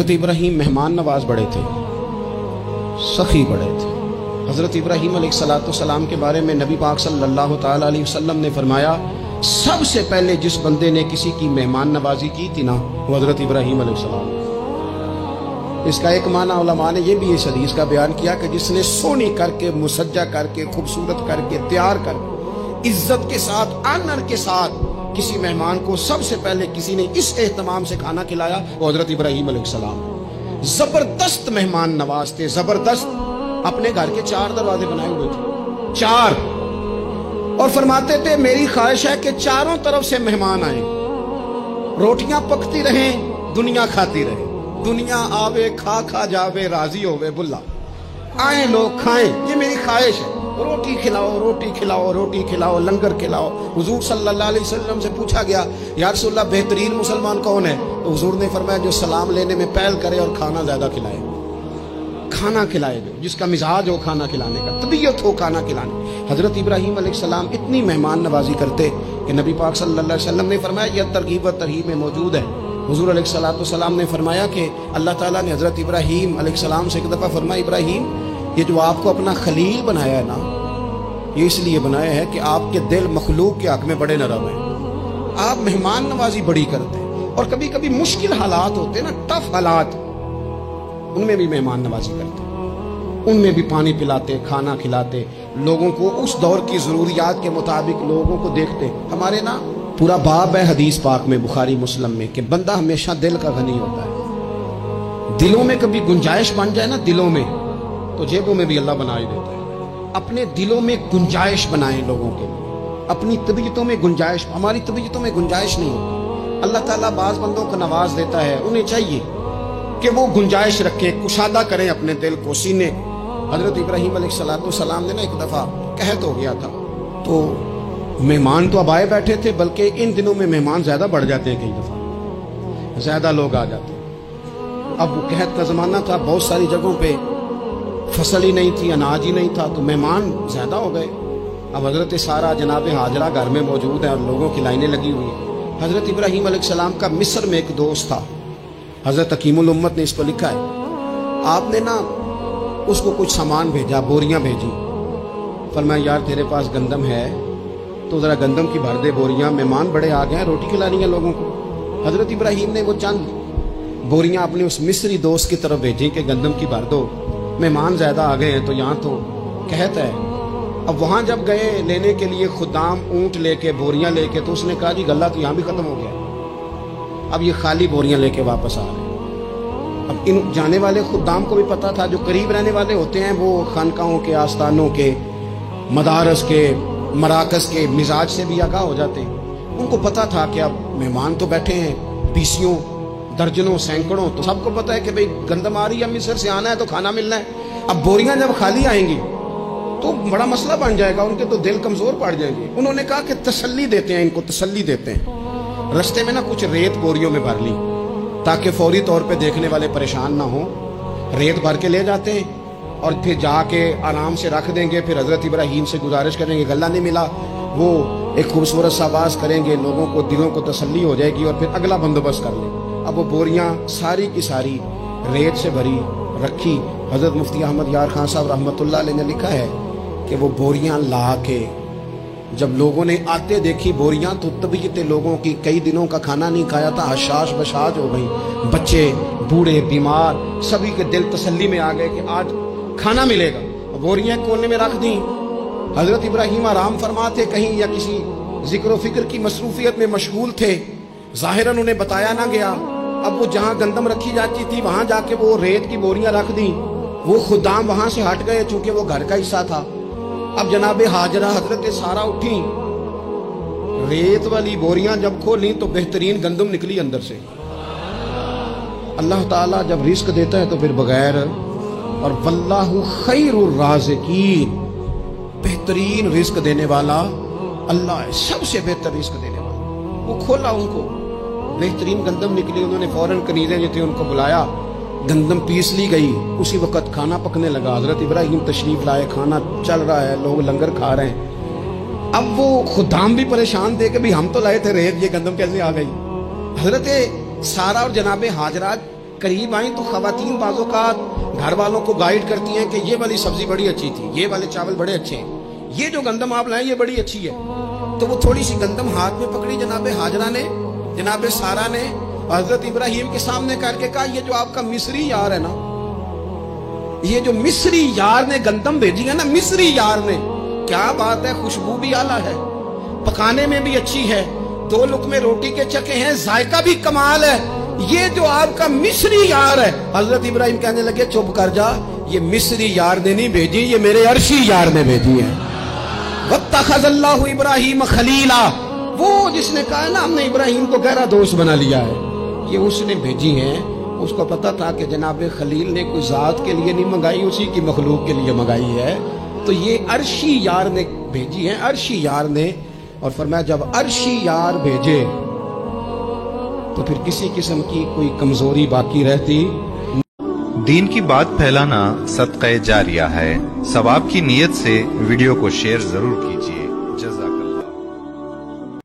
حضرت ابراہیم مہمان نواز بڑے تھے، سخی بڑے تھے۔ حضرت ابراہیم علیہ السلام کے بارے میں نبی پاک صلی اللہ تعالی علیہ وسلم نے فرمایا سب سے پہلے جس بندے نے کسی کی مہمان نوازی کی تھی نا وہ حضرت ابراہیم علیہ السلام۔ اس کا ایک معنی علماء نے یہ بھی اس حدیث کا بیان کیا کہ جس نے سونی کر کے، مسجع کر کے، خوبصورت کر کے، تیار کر کے، عزت کے ساتھ، آنر کے ساتھ کسی مہمان کو سب سے پہلے کسی نے اس اہتمام سے کھانا کھلایا وہ حضرت ابراہیم علیہ السلام۔ زبردست مہمان نواز تھے، زبردست۔ اپنے گھر کے 4 دروازے بنائے ہوئے تھے، 4، اور فرماتے تھے میری خواہش ہے کہ چاروں طرف سے مہمان آئیں، روٹیاں پکتی رہیں، دنیا کھاتی رہے، دنیا آوے کھا کھا جاوے راضی ہوئے بلا، آئیں لوگ کھائیں، یہ میری خواہش ہے۔ روٹی کھلاؤ، روٹی کھلاؤ، روٹی کھلاؤ، لنگر کھلاؤ۔ حضور صلی اللہ علیہ وسلم سے پوچھا گیا یا رسول اللہ بہترین مسلمان کون ہے؟ تو حضور نے فرمایا جو سلام لینے میں پہل کرے اور کھانا زیادہ کھلائے، کھانا کھلائے، جس کا مزاج ہو کھانا کھلانے کا، طبیعت ہو کھانا کھلانے۔ حضرت ابراہیم علیہ السلام اتنی مہمان نوازی کرتے کہ نبی پاک صلی اللہ علیہ وسلم نے فرمایا یہ ترغیب و ترہیب میں موجود ہے۔ حضور علیہ السلام نے فرمایا کہ اللہ تعالیٰ نے حضرت ابراہیم علیہ السلام سے ایک دفعہ فرمایا ابراہیم یہ جو آپ کو اپنا خلیل بنایا ہے نا، یہ اس لیے بنایا ہے کہ آپ کے دل مخلوق کے حق میں بڑے نرم ہیں، آپ مہمان نوازی بڑی کرتے ہیں، اور کبھی کبھی مشکل حالات ہوتے ہیں نا، ٹف حالات، ان میں بھی مہمان نوازی کرتے، ان میں بھی پانی پلاتے، کھانا کھلاتے، لوگوں کو اس دور کی ضروریات کے مطابق لوگوں کو دیکھتے۔ ہمارے نا پورا باب ہے حدیث پاک میں، بخاری مسلم میں، کہ بندہ ہمیشہ دل کا غنی ہوتا ہے۔ دلوں میں کبھی گنجائش بن جائے نا، دلوں میں، تو جیبوں میں بھی اللہ بنا ہی دیتا ہے۔ اپنے دلوں میں گنجائش بنائیں لوگوں کے لیے، اپنی طبیعتوں میں گنجائش، ہماری طبیعتوں میں گنجائش نہیں ہوتی۔ اللہ تعالیٰ بعض بندوں کو نواز دیتا ہے، انہیں چاہیے کہ وہ گنجائش رکھیں، کشادہ کریں اپنے دل کو، سینے۔ حضرت ابراہیم علیہ السلام نے نا ایک دفعہ قحط ہو گیا تھا، تو مہمان تو اب آئے بیٹھے تھے، بلکہ ان دنوں میں مہمان زیادہ بڑھ جاتے ہیں، کئی دفعہ زیادہ لوگ آ جاتے ہیں۔ اب وہ قحط کا زمانہ تھا، بہت ساری جگہوں پہ فصل ہی نہیں تھی، اناج ہی نہیں تھا، تو مہمان زیادہ ہو گئے۔ اب حضرت سارہ جناب ہاجرہ گھر میں موجود ہے اور لوگوں کی لائنیں لگی ہوئی ہیں۔ حضرت ابراہیم علیہ السلام کا مصر میں ایک دوست تھا، حضرت حکیم الامت نے اس کو لکھا ہے، آپ نے نا اس کو کچھ سامان بھیجا، بوریاں بھیجی، فرمایا یار تیرے پاس گندم ہے تو ذرا گندم کی بھر دے بوریاں، مہمان بڑے آ گئے ہیں، روٹی کھلانی ہے لوگوں کو۔ حضرت ابراہیم نے وہ چند بوریاں اپنے اس مصری دوست کی طرف بھیجی کہ گندم کی بھر دو، مہمان زیادہ آ گئے ہیں تو یہاں تو قحط ہے۔ اب وہاں جب گئے لینے کے لیے خدام اونٹ لے کے، بوریاں لے کے، تو اس نے کہا جی غلہ تو یہاں بھی ختم ہو گیا، اب یہ خالی بوریاں لے کے واپس آ رہے ہیں۔ اب ان جانے والے خدام کو بھی پتا تھا، جو قریب رہنے والے ہوتے ہیں وہ خانقاہوں کے، آستانوں کے، مدارس کے، مراکز کے مزاج سے بھی آگاہ ہو جاتے ہیں۔ ان کو پتا تھا کہ اب مہمان تو بیٹھے ہیں بیسیوں، درجنوں، سینکڑوں، تو سب کو پتا ہے کہ بھئی گندم آ رہی ہے، مصر سے آنا ہے تو کھانا ملنا ہے۔ اب بوریاں جب خالی آئیں گی تو بڑا مسئلہ بن جائے گا، ان کے تو دل کمزور پڑ جائیں گے۔ انہوں نے کہا کہ تسلی دیتے ہیں، ان کو تسلی دیتے ہیں، رستے میں نا کچھ ریت بوریوں میں بھر لی تاکہ فوری طور پہ دیکھنے والے پریشان نہ ہوں۔ ریت بھر کے لے جاتے ہیں اور پھر جا کے آرام سے رکھ دیں گے، پھر حضرت ابراہیم سے گزارش کریں گے غلہ نہیں ملا، وہ ایک خوبصورت سا آواز کریں گے، لوگوں کو دلوں کو تسلی ہو جائے گی، اور پھر اگلا بندوبست کر لیں۔ اب وہ بوریاں ساری کی ساری ریت سے بھری رکھی۔ حضرت مفتی احمد یار خان صاحب رحمۃ اللہ علیہ نے لکھا ہے کہ وہ بوریاں لا کے جب لوگوں نے آتے دیکھی بوریاں، تو طبیعت لوگوں کی، کئی دنوں کا کھانا نہیں کھایا تھا، حشاش بشاش ہو گئی، بچے، بوڑھے، بیمار، سبھی کے دل تسلی میں آ گئے کہ آج کھانا ملے گا۔ بوریاں کونے میں رکھ دیں۔ حضرت ابراہیم آرام فرماتے کہیں یا کسی ذکر و فکر کی مصروفیت میں مشغول تھے، ظاہراً انہیں بتایا نہ گیا۔ اب وہ جہاں گندم رکھی جاتی تھی وہاں جا کے وہ ریت کی بوریاں رکھ دیں، وہ خدام وہاں سے ہٹ گئے چونکہ وہ گھر کا حصہ تھا۔ اب جناب ہاجرہ حضرت سارہ اٹھی، ریت والی بوریاں جب کھولیں تو بہترین گندم نکلی اندر سے۔ اللہ تعالیٰ جب رزق دیتا ہے تو پھر بغیر، اور واللہ خیر الرازقین، بہترین رزق دینے والا اللہ ہے، سب سے بہتر رزق دینے والا۔ وہ کھولا، ان کو بہترین گندم نکلی، انہوں نے فوراً کنیزیں جو تھے ان کو بلایا، گندم پیس لی گئی، اسی وقت کھانا پکنے لگا۔ حضرت ابراہیم تشریف لائے، کھانا چل رہا ہے، لوگ لنگر کھا رہے ہیں۔ اب وہ خدام بھی پریشان تھے کہ بھی ہم تو لائے تھے ریت، یہ گندم کیسے آ گئی؟ حضرت سارہ اور جناب ہاجرہ قریب آئیں تو خواتین بعض اوقات گھر والوں کو گائیڈ کرتی ہیں کہ یہ والی سبزی بڑی اچھی تھی، یہ والے چاول بڑے اچھے ہیں، یہ جو گندم آپ لائیں یہ بڑی اچھی ہے. تو وہ تھوڑی سی گندم ہاتھ میں پکڑی جناب ہاجرہ نے، جناب سارہ نے، حضرت ابراہیم کے سامنے کر کے کہا یہ جو آپ کا مصری یار ہے نا، یہ جو مصری یار نے گندم بھیجی ہے نا، مصری یار نے، کیا بات ہے، خوشبو بھی اعلیٰ ہے، پکانے میں بھی اچھی ہے، 2 لقمے روٹی کے چکے ہیں، ذائقہ بھی کمال ہے، یہ جو آپ کا مصری یار ہے. حضرت ابراہیم کہنے لگے چپ کر جا، یہ مصری یار نے نہیں بھیجی، یہ میرے عرشی یار نے بھیجی ہے. وَاتَّخَذَ اللَّهُ إِبْرَاهِيمَ خَلِيلًا، وہ جس نے کہا نا ہم نے ابراہیم کو گہرا دوست بنا لیا ہے، یہ اس نے بھیجی ہیں. اس کو پتا تھا کہ جناب خلیل نے کوئی ذات کے لیے نہیں منگائی، اسی کی مخلوق کے لیے منگائی ہے، تو یہ عرشی یار نے بھیجی ہے، عرشی یار نے. اور فرمایا جب عرشی یار بھیجے تو پھر کسی قسم کی کوئی کمزوری باقی رہتی. دین کی بات پھیلانا صدقہ جاریہ ہے. ثواب کی نیت سے ویڈیو کو شیئر ضرور کیجیے.